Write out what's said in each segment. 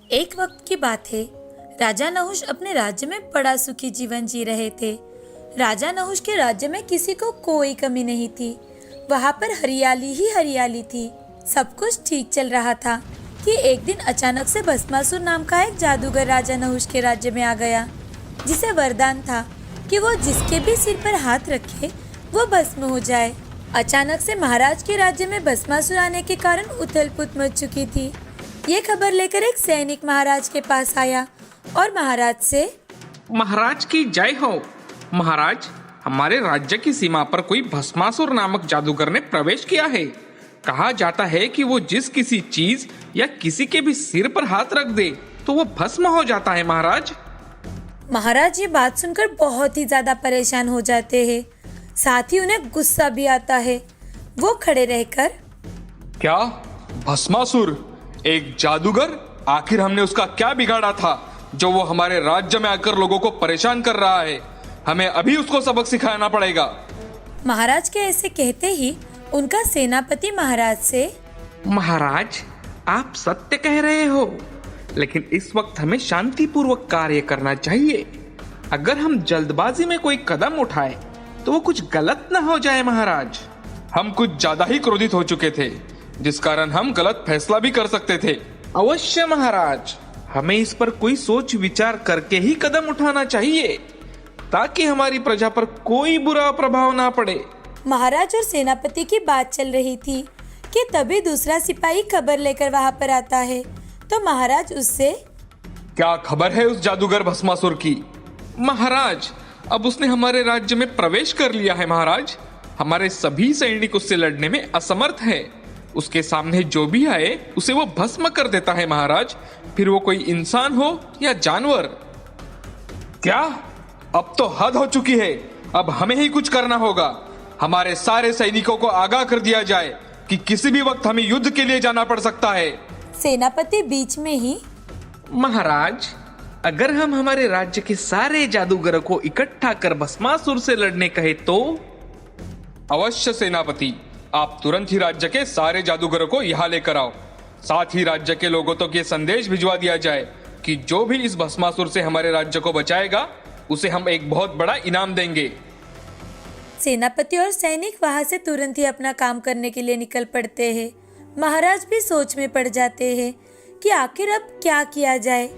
एक वक्त की बात है। राजा नहुष अपने राज्य में बड़ा सुखी जीवन जी रहे थे। राजा नहुष के राज्य में किसी को कोई कमी नहीं थी। वहाँ पर हरियाली ही हरियाली थी। सब कुछ ठीक चल रहा था कि एक दिन अचानक से भस्मासुर नाम का एक जादूगर राजा नहुष के राज्य में आ गया, जिसे वरदान था कि वो जिसके भी सिर पर हाथ रखे वो भस्म हो जाए। अचानक से महाराज के राज्य में भस्मासुर आने के कारण उथल-पुथल मच चुकी थी। ये खबर लेकर एक सैनिक महाराज के पास आया और महाराज से, महाराज की जय हो। महाराज, हमारे राज्य की सीमा पर कोई भस्मासुर नामक जादूगर ने प्रवेश किया है। कहा जाता है कि वो जिस किसी चीज या किसी के भी सिर पर हाथ रख दे तो वो भस्म हो जाता है। महाराज ये बात सुनकर बहुत ही ज्यादा परेशान हो जाते हैं। साथ ही उन्हें गुस्सा भी आता है। वो खड़े रहकर, क्या भस्मासुर एक जादूगर? आखिर हमने उसका क्या बिगाड़ा था जो वो हमारे राज्य में आकर लोगों को परेशान कर रहा है? हमें अभी उसको सबक सिखाना पड़ेगा। महाराज के ऐसे कहते ही उनका सेनापति महाराज से, महाराज, आप सत्य कह रहे हो, लेकिन इस वक्त हमें शांतिपूर्वक कार्य करना चाहिए। अगर हम जल्दबाजी में कोई कदम उठाए तो वो कुछ गलत न हो जाए। महाराज, हम कुछ ज्यादा ही क्रोधित हो चुके थे, जिस कारण हम गलत फैसला भी कर सकते थे। अवश्य महाराज, हमें इस पर कोई सोच विचार करके ही कदम उठाना चाहिए ताकि हमारी प्रजा पर कोई बुरा प्रभाव ना पड़े। महाराज और सेनापति की बात चल रही थी कि तभी दूसरा सिपाही खबर लेकर वहाँ पर आता है। तो महाराज उससे, क्या खबर है उस जादूगर भस्मासुर की? महाराज, अब उसने हमारे राज्य में प्रवेश कर लिया है। महाराज, हमारे सभी सैनिक उससे लड़ने में असमर्थ है। उसके सामने जो भी आए उसे वो भस्म कर देता है। महाराज, फिर वो कोई इंसान हो या जानवर। क्या? अब तो हद हो चुकी है। अब हमें ही कुछ करना होगा। हमारे सारे सैनिकों को आगाह कर दिया जाए कि किसी भी वक्त हमें युद्ध के लिए जाना पड़ सकता है। सेनापति बीच में ही, महाराज, अगर हम हमारे राज्य के सारे जादूगरों को इकट्ठा कर भस्मासुर से लड़ने कहे तो? अवश्य सेनापति, आप तुरंत ही राज्य के सारे जादूगरों को यहाँ लेकर आओ। साथ ही राज्य के लोगों तक ये संदेश भिजवा दिया जाए कि जो भी इस भस्मासुर से हमारे राज्य को बचाएगा उसे हम एक बहुत बड़ा इनाम देंगे। सेनापति और सैनिक वहाँ से तुरंत ही अपना काम करने के लिए निकल पड़ते हैं। महाराज भी सोच में पड़ जाते हैं कि आखिर अब क्या किया जाए।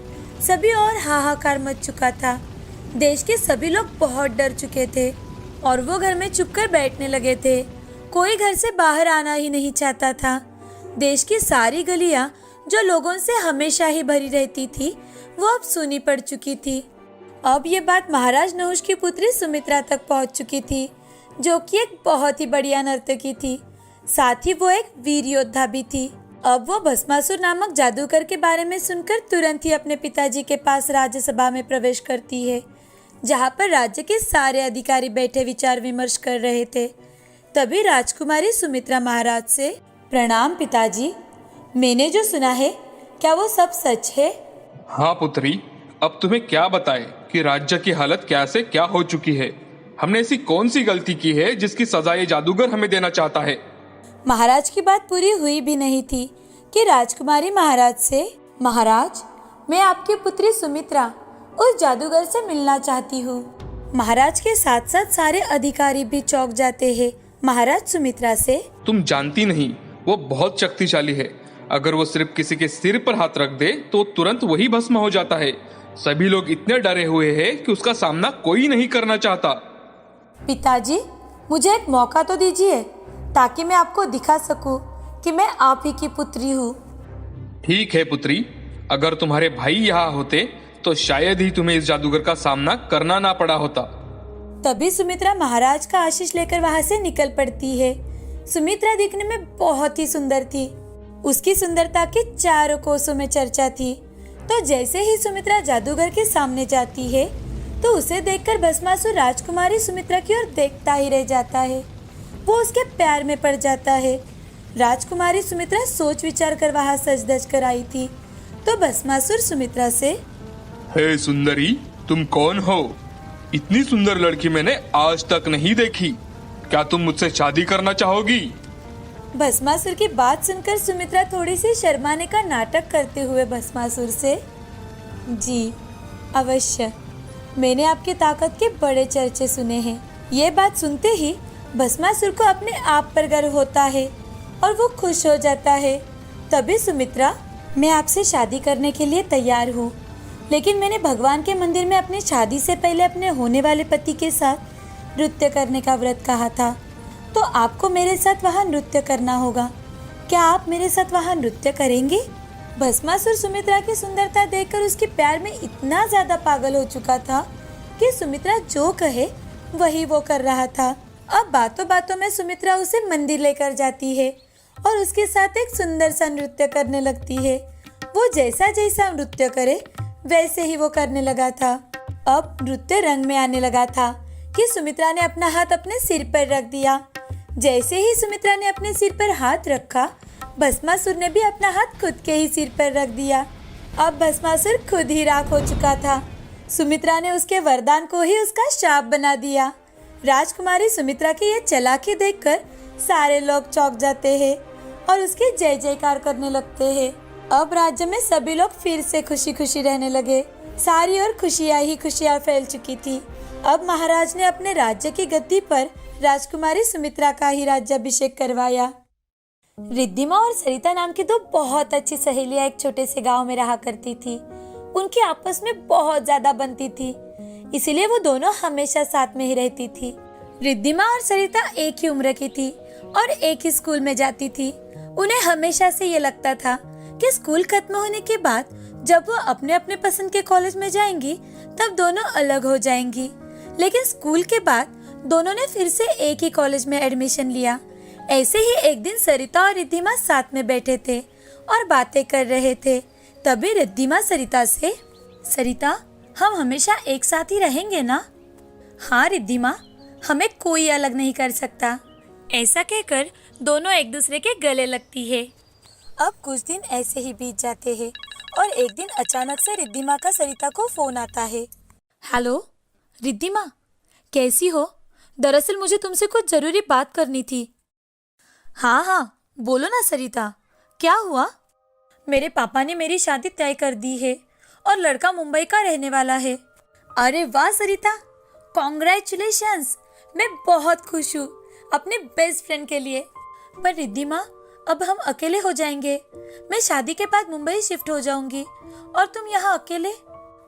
सभी और हाहाकार मच चुका था। देश के सभी लोग बहुत डर चुके थे और वो घर में चुपकर बैठने लगे थे। कोई घर से बाहर आना ही नहीं चाहता था। देश की सारी गलियां जो लोगों से हमेशा ही भरी रहती थी वो अब सूनी पड़ चुकी थी। अब ये बात महाराज नहुष की पुत्री सुमित्रा तक पहुंच चुकी थी, जो कि एक बहुत ही बढ़िया नर्तकी थी। साथ ही वो एक वीर योद्धा भी थी। अब वो भस्मासुर नामक जादूगर के बारे में सुनकर तुरंत ही अपने पिताजी के पास राज्यसभा में प्रवेश करती है, जहाँ पर राज्य के सारे अधिकारी बैठे विचार विमर्श कर रहे थे। तभी राजकुमारी सुमित्रा महाराज से, प्रणाम पिताजी, मैंने जो सुना है क्या वो सब सच है? हाँ पुत्री, अब तुम्हें क्या बताएं कि राज्य की हालत क्या से क्या हो चुकी है। हमने ऐसी कौन सी गलती की है जिसकी सजा ये जादूगर हमें देना चाहता है? महाराज की बात पूरी हुई भी नहीं थी कि राजकुमारी महाराज से, महाराज, मैं आपकी पुत्री सुमित्रा उस जादूगर से मिलना चाहती हूँ। महाराज के साथ साथ सारे अधिकारी भी चौंक जाते हैं। महाराज सुमित्रा से, तुम जानती नहीं, वो बहुत शक्तिशाली है। अगर वो सिर्फ किसी के सिर पर हाथ रख दे तो तुरंत वही भस्म हो जाता है। सभी लोग इतने डरे हुए हैं कि उसका सामना कोई नहीं करना चाहता। पिताजी, मुझे एक मौका तो दीजिए ताकि मैं आपको दिखा सकूं कि मैं आप ही की पुत्री हूँ। ठीक है पुत्री, अगर तुम्हारे भाई यहाँ होते तो शायद ही तुम्हें इस जादूगर का सामना करना ना पड़ा होता। तभी सुमित्रा महाराज का आशीष लेकर वहाँ से निकल पड़ती है। सुमित्रा दिखने में बहुत ही सुंदर थी। उसकी सुंदरता की चारों कोसों में चर्चा थी। तो जैसे ही सुमित्रा जादूगर के सामने जाती है तो उसे देखकर भस्मासुर राजकुमारी सुमित्रा की ओर देखता ही रह जाता है। वो उसके प्यार में पड़ जाता है। राजकुमारी सुमित्रा सोच विचार कर वहाँ सज धज कर आई थी। तो भस्मासुर सुमित्रा से, हे सुंदरी, तुम कौन हो? इतनी सुंदर लड़की मैंने आज तक नहीं देखी। क्या तुम मुझसे शादी करना चाहोगी? भस्मासुर की बात सुनकर सुमित्रा थोड़ी सी शर्माने का नाटक करते हुए भस्मासुर से, जी अवश्य, मैंने आपकी ताकत के बड़े चर्चे सुने हैं। ये बात सुनते ही भस्मासुर को अपने आप पर गर्व होता है और वो खुश हो जाता है। तभी सुमित्रा, मैं आपसे शादी करने के लिए तैयार हूँ, लेकिन मैंने भगवान के मंदिर में अपनी शादी से पहले अपने होने वाले पति के साथ नृत्य करने का व्रत कहा था, तो आपको मेरे साथ वहाँ नृत्य करना होगा। क्या आप मेरे साथ वहाँ नृत्य करेंगे? भस्मासुर सुमित्रा की सुंदरता देखकर उसके प्यार में इतना ज्यादा पागल हो चुका था कि सुमित्रा जो कहे वही वो कर रहा था। अब बातों बातों में सुमित्रा उसे मंदिर लेकर जाती है और उसके साथ एक सुंदर सा नृत्य करने लगती है। वो जैसा जैसा नृत्य करे वैसे ही वो करने लगा था। अब नृत्य रंग में आने लगा था कि सुमित्रा ने अपना हाथ अपने सिर पर रख दिया। जैसे ही सुमित्रा ने अपने सिर पर हाथ रखा, भस्मासुर ने भी अपना हाथ खुद के ही सिर पर रख दिया। अब भस्मासुर खुद ही राख हो चुका था। सुमित्रा ने उसके वरदान को ही उसका शाप बना दिया। राजकुमारी सुमित्रा की ये चालाकी देखकर सारे लोग चौंक जाते हैं और उसकी जय जयकार करने लगते हैं। अब राज्य में सभी लोग फिर से खुशी खुशी रहने लगे। सारी ओर खुशियाँ ही खुशियाँ फैल चुकी थी। अब महाराज ने अपने राज्य की गद्दी पर राजकुमारी सुमित्रा का ही राज्याभिषेक करवाया। रिद्धिमा और सरिता नाम की दो बहुत अच्छी सहेलियां एक छोटे से गांव में रहा करती थी। उनकी आपस में बहुत ज्यादा बनती थी, इसीलिए वो दोनों हमेशा साथ में ही रहती थी। रिद्धिमा और सरिता एक ही उम्र की थी और एक ही स्कूल में जाती थी। उन्हें हमेशा से ये लगता था कि स्कूल खत्म होने के बाद जब वो अपने अपने पसंद के कॉलेज में जाएंगी तब दोनों अलग हो जाएंगी। लेकिन स्कूल के बाद दोनों ने फिर से एक ही कॉलेज में एडमिशन लिया। ऐसे ही एक दिन सरिता और रिद्धिमा साथ में बैठे थे और बातें कर रहे थे। तभी रिद्धिमा सरिता से, सरिता, हम हमेशा एक साथ ही रहेंगे ना? हाँ रिद्धिमा, हमें कोई अलग नहीं कर सकता। ऐसा कहकर दोनों एक दूसरे के गले लगती है। अब कुछ दिन ऐसे ही बीत जाते हैं और एक दिन अचानक से रिद्धिमा का सरिता को फोन आता है। हेलो रिद्धिमा, कैसी हो? दरअसल मुझे तुमसे कुछ जरूरी बात करनी थी। हाँ, बोलो ना सरिता, क्या हुआ? मेरे पापा ने मेरी शादी तय कर दी है और लड़का मुंबई का रहने वाला है। अरे वाह सरिता, कॉन्ग्रेचुलेशंस! मैं बहुत खुश हूँ अपने बेस्ट फ्रेंड के लिए। पर रिद्धिमा, अब हम अकेले हो जाएंगे। मैं शादी के बाद मुंबई शिफ्ट हो जाऊंगी और तुम यहाँ अकेले।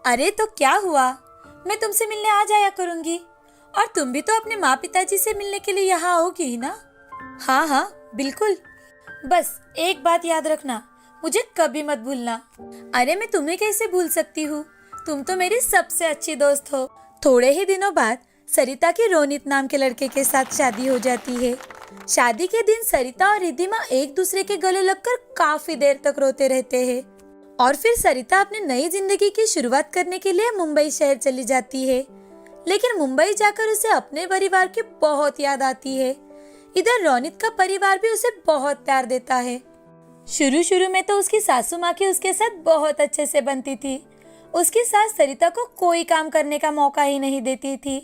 अरे तो क्या हुआ, मैं तुमसे मिलने आ जाया करूंगी और तुम भी तो अपने माँ पिताजी से मिलने के लिए यहाँ आओगी ही ना? हाँ बिल्कुल। बस एक बात याद रखना, मुझे कभी मत भूलना। अरे मैं तुम्हें कैसे भूल सकती हूँ, तुम तो मेरी सबसे अच्छी दोस्त हो। थोड़े ही दिनों बाद सरिता की रोनित नाम के लड़के के साथ शादी हो जाती है। शादी के दिन सरिता और रिद्धिमा एक दूसरे के गले लगकर काफी देर तक रोते रहते हैं और फिर सरिता अपनी नई जिंदगी की शुरुआत करने के लिए मुंबई शहर चली जाती है। लेकिन मुंबई जाकर उसे अपने परिवार की बहुत याद आती है। इधर रोनित का परिवार भी उसे बहुत प्यार देता है। शुरू में तो उसकी सासू माँ की उसके साथ बहुत अच्छे से बनती थी। उसकी सास सरिता को कोई काम करने का मौका ही नहीं देती थी।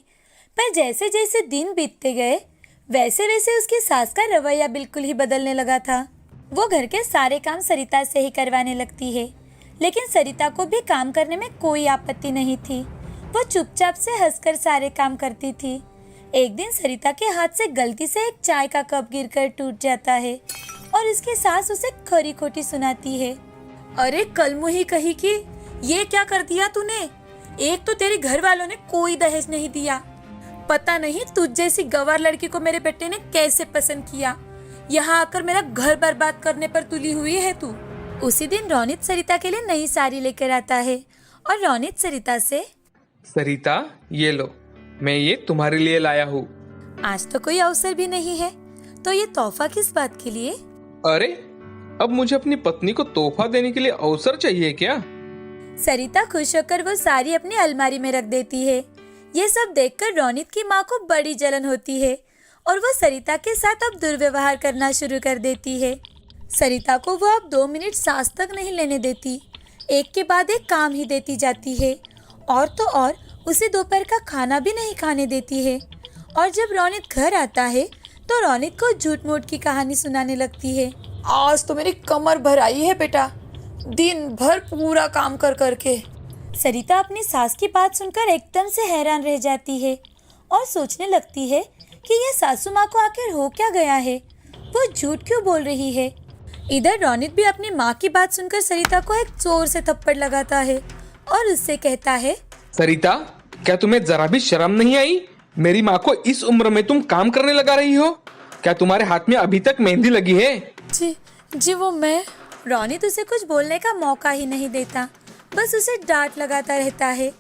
पर जैसे जैसे दिन बीतते गए वैसे वैसे उसकी सास का रवैया बिल्कुल ही बदलने लगा था। वो घर के सारे काम सरिता से ही करवाने लगती है, लेकिन सरिता को भी काम करने में कोई आपत्ति नहीं थी। वो चुपचाप से हंसकर सारे काम करती थी। एक दिन सरिता के हाथ से गलती से एक चाय का कप गिरकर टूट जाता है और उसकी सास उसे खरी खोटी सुनाती है। अरे कल मुही कही कि ये क्या कर दिया तूने? एक तो तेरे घर वालों ने कोई दहेज नहीं दिया, पता नहीं तुझ जैसी गंवार लड़की को मेरे बेटे ने कैसे पसंद किया। यहाँ आकर मेरा घर बर्बाद करने पर तुली हुई है तू। उसी दिन रोनित सरिता के लिए नई साड़ी लेकर आता है और रोनित सरिता से, सरिता ये लो, मैं ये तुम्हारे लिए लाया हूँ। आज तो कोई अवसर भी नहीं है, तो ये तोहफा किस बात के लिए? अरे अब मुझे अपनी पत्नी को तोहफा देने के लिए अवसर चाहिए क्या? सरिता खुश होकर वो साड़ी अपनी अलमारी में रख देती है। ये सब देखकर रोनित की माँ को बड़ी जलन होती है और वो सरिता के साथ अब दुर्व्यवहार करना शुरू कर देती है। सरिता को वो अब 2 मिनट सांस तक नहीं लेने देती, एक के बाद एक काम ही देती जाती है और तो और उसे दोपहर का खाना भी नहीं खाने देती है। और जब रोनित घर आता है तो रौनित को झूठ मूठ की कहानी सुनाने लगती है। आज तो मेरी कमर भर आई है बेटा, दिन भर पूरा काम कर करके। सरिता अपनी सास की बात सुनकर एकदम से हैरान रह जाती है और सोचने लगती है कि ये सासू माँ को आखिर हो क्या गया है, वो झूठ क्यों बोल रही है। इधर रौनित भी अपनी माँ की बात सुनकर सरिता को एक जोर से थप्पड़ लगाता है और उससे कहता है, सरिता, क्या तुम्हें जरा भी शर्म नहीं आई? मेरी माँ को इस उम्र में तुम काम करने लगा रही हो? क्या तुम्हारे हाथ में अभी तक मेहंदी लगी है? जी वो मैं। रौनित उसे कुछ बोलने का मौका ही नहीं देता, बस उसे डांट लगाता रहता है।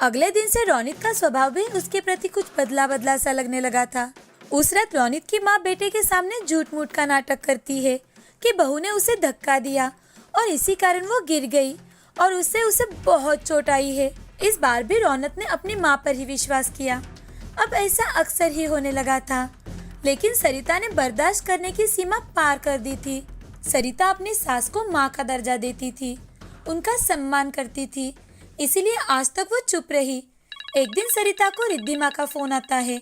अगले दिन से रौनित का स्वभाव भी उसके प्रति कुछ बदला बदला सा लगने लगा था। उस रात रौनित की माँ बेटे के सामने झूठ मूठ का नाटक करती है कि बहू ने उसे धक्का दिया और इसी कारण वो गिर गई और उससे उसे बहुत चोट आई है। इस बार भी रौनक ने अपनी माँ पर ही विश्वास किया। अब ऐसा अक्सर ही होने लगा था, लेकिन सरिता ने बर्दाश्त करने की सीमा पार कर दी थी। सरिता अपनी सास को माँ का दर्जा देती थी, उनका सम्मान करती थी, इसीलिए आज तक वो चुप रही। एक दिन सरिता को रिद्धिमा का फोन आता है।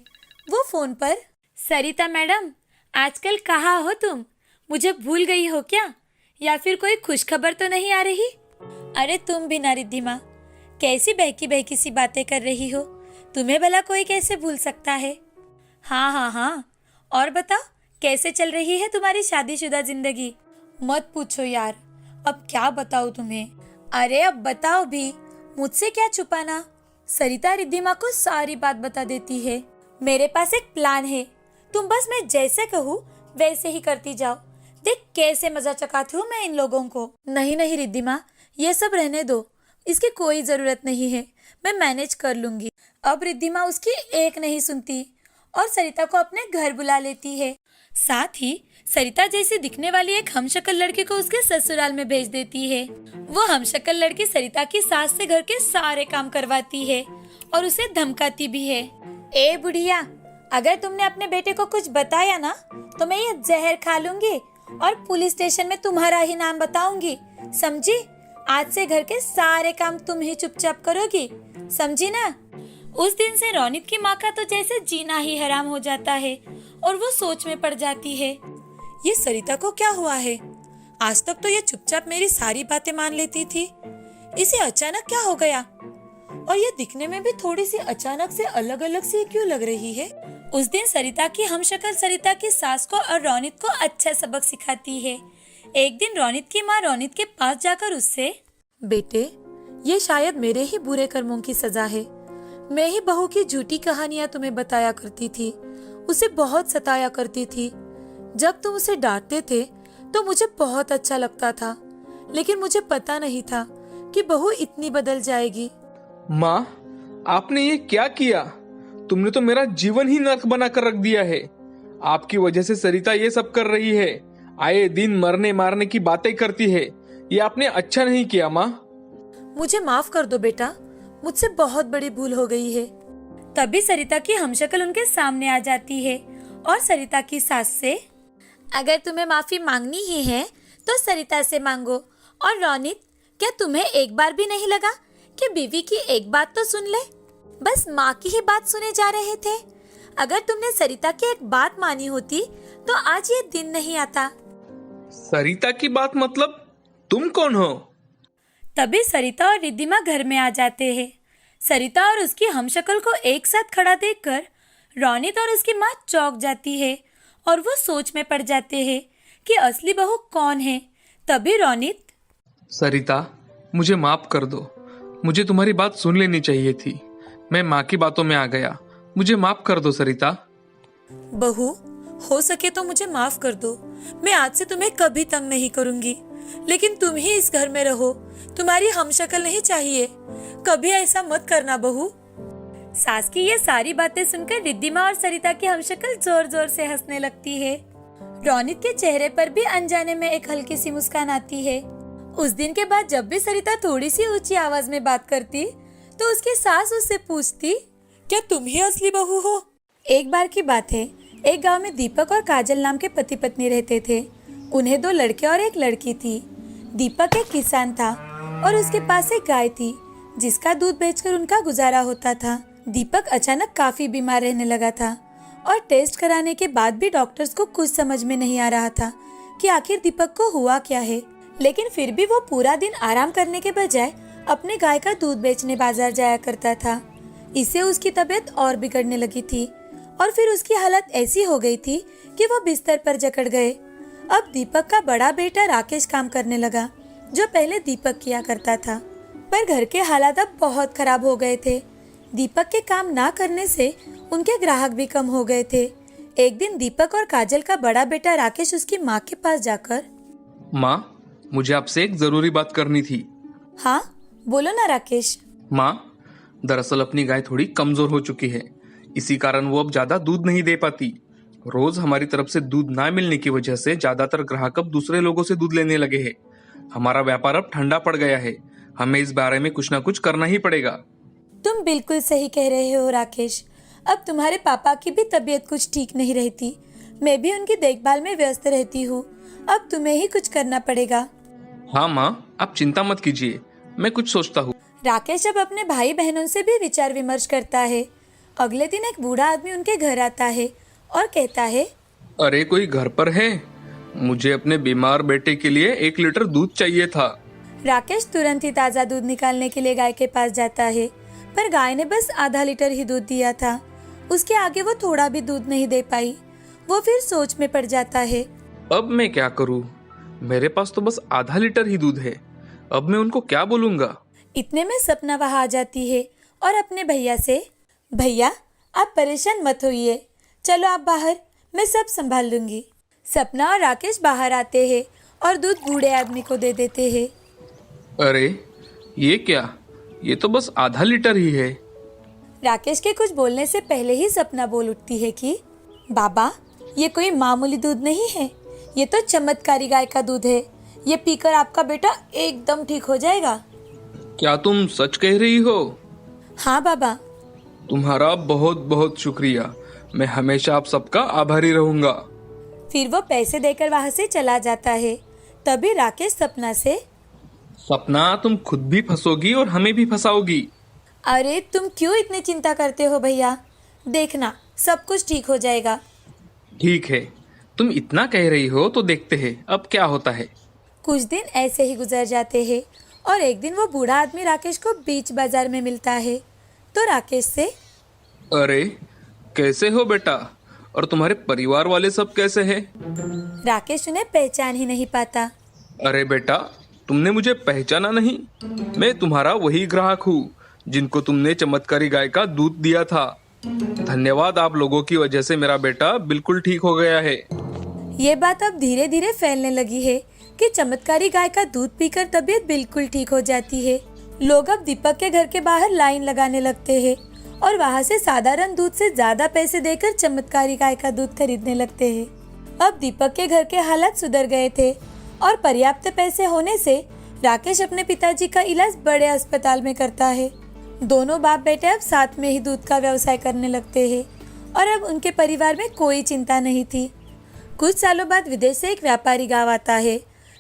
वो फोन पर, सरिता मैडम, आजकल कहाँ हो तुम? मुझे भूल गई हो क्या? या फिर कोई खुशखबर तो नहीं आ रही? अरे तुम भी ना रिद्धिमा, कैसी बहकी बहकी सी बातें कर रही हो? तुम्हें भला कोई कैसे भूल सकता है? हाँ, और बताओ, कैसे चल रही है तुम्हारी शादीशुदा जिंदगी? मत पूछो यार, अब क्या बताऊँ तुम्हें? अरे अब बताओ भी, मुझसे क्या छुपाना। सरिता रिद्धिमा को सारी बात बता देती है। मेरे पास एक प्लान है, तुम बस मैं जैसे कहूँ वैसे ही करती जाओ। देख कैसे मजा चकाती हूँ मैं इन लोगों को। नहीं रिद्धिमा, ये सब रहने दो, इसकी कोई जरूरत नहीं है, मैं मैनेज कर लूंगी। अब रिद्धिमा उसकी एक नहीं सुनती और सरिता को अपने घर बुला लेती है। साथ ही सरिता जैसी दिखने वाली एक हमशक्ल लड़की को उसके ससुराल में भेज देती है। वो हमशक्ल लड़की सरिता की सास से घर के सारे काम करवाती है और उसे धमकाती भी है। ए बुढ़िया, अगर तुमने अपने बेटे को कुछ बताया ना तो मैं ये जहर खा लूंगी और पुलिस स्टेशन में तुम्हारा ही नाम बताऊंगी, समझी? आज से घर के सारे काम तुम ही चुपचाप करोगी, समझी ना? उस दिन से रौनित की माँ का तो जैसे जीना ही हराम हो जाता है और वो सोच में पड़ जाती है, ये सरिता को क्या हुआ है? आज तक तो ये चुपचाप मेरी सारी बातें मान लेती थी, इसे अचानक क्या हो गया? और ये दिखने में भी थोड़ी सी अचानक से अलग अलग सी क्यों लग रही है? उस दिन सरिता की हमशक्ल सरिता की सास को और रौनित को अच्छा सबक सिखाती है। एक दिन रौनित की माँ रौनित के पास जाकर उससे, बेटे, ये शायद मेरे ही बुरे कर्मों की सजा है। मैं ही बहू की झूठी कहानियां तुम्हें बताया करती थी, उसे बहुत सताया करती थी। जब तुम उसे डांटते थे तो मुझे बहुत अच्छा लगता था, लेकिन मुझे पता नहीं था कि बहू इतनी बदल जाएगी। माँ, आपने ये क्या किया? तुमने तो मेरा जीवन ही नर्क बना कर रख दिया है। आपकी वजह से सरिता ये सब कर रही है, आए दिन मरने मारने की बातें करती है। ये आपने अच्छा नहीं किया माँ। मुझे माफ कर दो बेटा, मुझसे बहुत बड़ी भूल हो गई है। तभी सरिता की हमशक्ल उनके सामने आ जाती है और सरिता की सास से, अगर तुम्हें माफी मांगनी ही है तो सरिता से मांगो। और रौनित, क्या तुम्हें एक बार भी नहीं लगा कि बीवी की एक बात तो सुन ले? बस माँ की ही बात सुने जा रहे थे। अगर तुमने सरिता की एक बात मानी होती तो आज ये दिन नहीं आता। सरिता की बात मतलब? तुम कौन हो? तभी सरिता और रिद्धिमा घर में आ जाते हैं। सरिता और उसकी हमशक्ल को एक साथ खड़ा देखकर रौनित और उसकी माँ चौंक जाती है और वो सोच में पड़ जाते हैं कि असली बहू कौन है। तभी रौनित, सरिता, मुझे माफ कर दो, मुझे तुम्हारी बात सुन लेनी चाहिए थी। मैं माँ की बातों में आ गया, मुझे माफ कर दो सरिता। बहू, हो सके तो मुझे माफ कर दो। मैं आज से तुम्हें कभी तंग नहीं करूंगी, लेकिन तुम ही इस घर में रहो, तुम्हारी हमशक्ल नहीं चाहिए। कभी ऐसा मत करना बहू। सास की ये सारी बातें सुनकर रिद्धिमा और सरिता की हमशक्ल जोर जोर से हंसने लगती है। रौनित के चेहरे पर भी अनजाने में एक हल्की सी मुस्कान आती है। उस दिन के बाद जब भी सरिता थोड़ी सी ऊंची आवाज में बात करती तो उसकी सास उससे पूछती, क्या तुम ही असली बहू हो? एक बार की बात है, एक गांव में दीपक और काजल नाम के पति पत्नी रहते थे। उन्हें 2 लड़के और एक लड़की थी। दीपक एक किसान था और उसके पास एक गाय थी जिसका दूध बेचकर उनका गुजारा होता था। दीपक अचानक काफी बीमार रहने लगा था और टेस्ट कराने के बाद भी डॉक्टर्स को कुछ समझ में नहीं आ रहा था कि आखिर दीपक को हुआ क्या है। लेकिन फिर भी वो पूरा दिन आराम करने के बजाय अपने गाय का दूध बेचने बाजार जाया करता था। इससे उसकी तबीयत और बिगड़ने लगी थी और फिर उसकी हालत ऐसी हो गई थी कि वो बिस्तर पर जकड़ गए। अब दीपक का बड़ा बेटा राकेश काम करने लगा, जो पहले दीपक किया करता था। पर घर के हालात अब बहुत खराब हो गए थे। दीपक के काम ना करने से उनके ग्राहक भी कम हो गए थे। एक दिन दीपक और काजल का बड़ा बेटा राकेश उसकी माँ के पास जाकर, माँ, मुझे आपसे एक जरूरी बात करनी थी। हाँ बोलो ना राकेश। माँ, दरअसल अपनी गाय थोड़ी कमजोर हो चुकी है, इसी कारण वो अब ज्यादा दूध नहीं दे पाती। रोज हमारी तरफ से दूध ना मिलने की वजह से ज्यादातर ग्राहक अब दूसरे लोगों से दूध लेने लगे हैं। हमारा व्यापार अब ठंडा पड़ गया है। हमें इस बारे में कुछ ना कुछ करना ही पड़ेगा। तुम बिल्कुल सही कह रहे हो राकेश। अब तुम्हारे पापा की भी तबीयत कुछ ठीक नहीं रहती। मैं भी उनकी देखभाल में व्यस्त रहती हूँ। अब तुम्हें ही कुछ करना पड़ेगा। हाँ माँ, आप चिंता मत कीजिए, मैं कुछ सोचता हूँ। राकेश अब अपने भाई बहनों से भी विचार विमर्श करता है। अगले दिन एक बूढ़ा आदमी उनके घर आता है और कहता है, अरे कोई घर पर है? मुझे अपने बीमार बेटे के लिए 1 लीटर दूध चाहिए था। राकेश तुरंत ही ताज़ा दूध निकालने के लिए गाय के पास जाता है, पर गाय ने बस आधा लीटर ही दूध दिया था। उसके आगे वो थोड़ा भी दूध नहीं दे पाई। वो फिर सोच में पड़ जाता है। अब मैं क्या करूँ? मेरे पास तो बस आधा लीटर ही दूध है। अब मैं उनको क्या बोलूँगा? इतने में सपना वहाँ आ जाती है और अपने भैया से, भैया आप परेशान मत होइए, चलो आप बाहर, मैं सब संभाल लूंगी। सपना और राकेश बाहर आते हैं और दूध बूढ़े आदमी को दे देते हैं। अरे ये क्या? ये तो बस आधा लीटर ही है। राकेश के कुछ बोलने से पहले ही सपना बोल उठती है कि बाबा, ये कोई मामूली दूध नहीं है, ये तो चमत्कारी गाय का दूध है। ये पीकर आपका बेटा एकदम ठीक हो जाएगा। क्या तुम सच कह रही हो? हाँ बाबा। तुम्हारा बहुत बहुत शुक्रिया। मैं हमेशा आप सबका आभारी रहूंगा। फिर वो पैसे देकर वहाँ से चला जाता है। तभी राकेश सपना से, सपना, तुम खुद भी फंसोगी और हमें भी फंसाओगी। अरे तुम क्यों इतनी चिंता करते हो भैया, देखना सब कुछ ठीक हो जाएगा। ठीक है, तुम इतना कह रही हो तो देखते हैं अब क्या होता है। कुछ दिन ऐसे ही गुजर जाते हैं और एक दिन वो बूढ़ा आदमी राकेश को बीच बाजार में मिलता है। तो राकेश से, अरे कैसे हो बेटा? और तुम्हारे परिवार वाले सब कैसे हैं? राकेश उन्हें पहचान ही नहीं पाता। अरे बेटा, तुमने मुझे पहचाना नहीं? मैं तुम्हारा वही ग्राहक हूँ जिनको तुमने चमत्कारी गाय का दूध दिया था। धन्यवाद, आप लोगों की वजह से मेरा बेटा बिल्कुल ठीक हो गया है। ये बात अब धीरे धीरे फैलने लगी है कि चमत्कारी गाय का दूध पीकर तबीयत बिल्कुल ठीक हो जाती है। लोग अब दीपक के घर के बाहर लाइन लगाने लगते हैं और वहाँ से साधारण दूध से ज्यादा पैसे देकर चमत्कारी गाय का दूध खरीदने लगते हैं। अब दीपक के घर के हालात सुधर गए थे और पर्याप्त पैसे होने से राकेश अपने पिताजी का इलाज बड़े अस्पताल में करता है। दोनों बाप बेटे अब साथ में ही दूध का व्यवसाय करने लगते हैं और अब उनके परिवार में कोई चिंता नहीं थी। कुछ सालों बाद विदेश से एक व्यापारी गाँव आता है।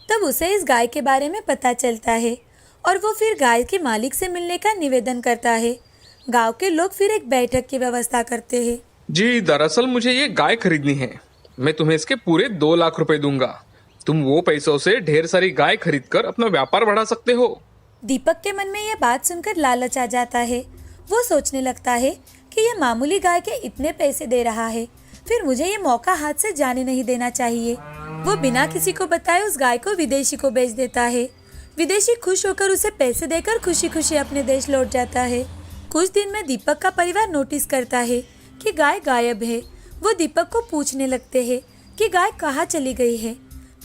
तब उसे इस गाय के बारे में पता चलता है और वो फिर गाय के मालिक से मिलने का निवेदन करता है। गांव के लोग फिर एक बैठक की व्यवस्था करते हैं। जी, दरअसल मुझे ये गाय खरीदनी है। मैं तुम्हें इसके पूरे 2 लाख रुपए दूंगा। तुम वो पैसों से ढेर सारी गाय खरीदकर अपना व्यापार बढ़ा सकते हो। दीपक के मन में ये बात सुनकर लालच आ जाता है। वो सोचने लगता है कि ये मामूली गाय के इतने पैसे दे रहा है, फिर मुझे ये मौका हाथ से जाने नहीं देना चाहिए। वो बिना किसी को बताए उस गाय को विदेशी को बेच देता है। विदेशी खुश होकर उसे पैसे देकर खुशी खुशी अपने देश लौट जाता है। कुछ दिन में दीपक का परिवार नोटिस करता है कि गाय गायब है। वो दीपक को पूछने लगते हैं कि गाय कहाँ चली गई है।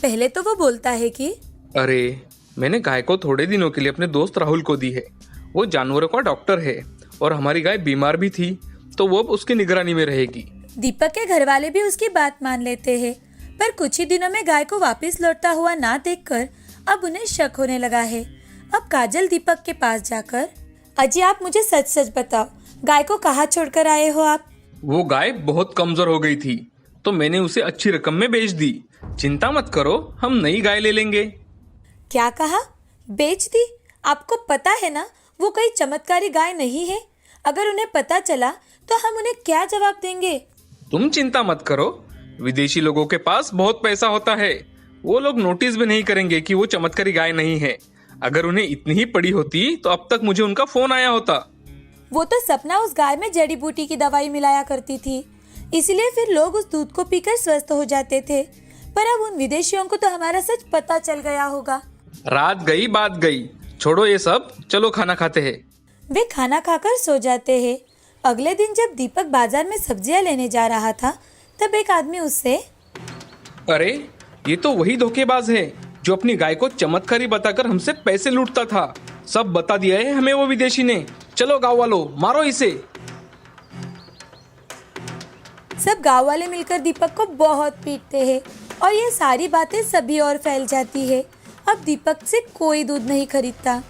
पहले तो वो बोलता है कि अरे, मैंने गाय को थोड़े दिनों के लिए अपने दोस्त राहुल को दी है। वो जानवरों का डॉक्टर है और हमारी गाय बीमार भी थी, तो वो अब उसकी निगरानी में रहेगी। दीपक के घर वाले भी उसकी बात मान लेते हैं, पर कुछ ही दिनों में गाय को वापस लौटता हुआ ना देखकर अब उन्हें शक होने लगा है। अब काजल दीपक के पास जाकर, अजी आप मुझे सच सच बताओ, गाय को कहाँ छोड़कर आए हो आप? वो गाय बहुत कमजोर हो गई थी, तो मैंने उसे अच्छी रकम में बेच दी। चिंता मत करो, हम नई गाय ले लेंगे। क्या कहा? बेच दी? आपको पता है ना वो कोई चमत्कारी गाय नहीं है। अगर उन्हें पता चला तो हम उन्हें क्या जवाब देंगे? तुम चिंता मत करो, विदेशी लोगों के पास बहुत पैसा होता है। वो लोग नोटिस भी नहीं करेंगे कि वो चमत्कारी गाय नहीं है। अगर उन्हें इतनी ही पड़ी होती तो अब तक मुझे उनका फोन आया होता। वो तो सपना उस गाय में जड़ी बूटी की दवाई मिलाया करती थी, इसलिए फिर लोग उस दूध को पीकर स्वस्थ हो जाते थे। पर अब उन विदेशियों को तो हमारा सच पता चल गया होगा। रात गई बात गई, छोड़ो ये सब, चलो खाना खाते हैं। वे खाना खाकर सो जाते हैं। अगले दिन जब दीपक बाजार में सब्जियां लेने जा रहा था, तब एक आदमी उससे, अरे ये तो वही धोखेबाज है जो अपनी गाय को चमत्कारी बताकर हमसे पैसे लूटता था। सब बता दिया है हमें वो विदेशी ने। चलो गाँव वालों, मारो इसे। सब गांव वाले मिलकर दीपक को बहुत पीटते हैं और ये सारी बातें सभी और फैल जाती है। अब दीपक से कोई दूध नहीं खरीदता।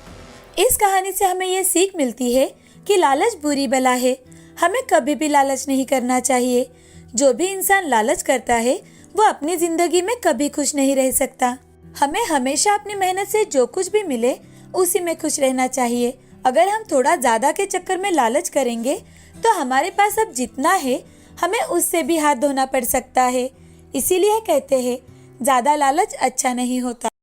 इस कहानी से हमें ये सीख मिलती है कि लालच बुरी बला है। हमें कभी भी लालच नहीं करना चाहिए। जो भी इंसान लालच करता है वो अपनी जिंदगी में कभी खुश नहीं रह सकता। हमें हमेशा अपनी मेहनत से जो कुछ भी मिले उसी में खुश रहना चाहिए। अगर हम थोड़ा ज्यादा के चक्कर में लालच करेंगे तो हमारे पास अब जितना है हमें उससे भी हाथ धोना पड़ सकता है। इसीलिए कहते हैं ज्यादा लालच अच्छा नहीं होता।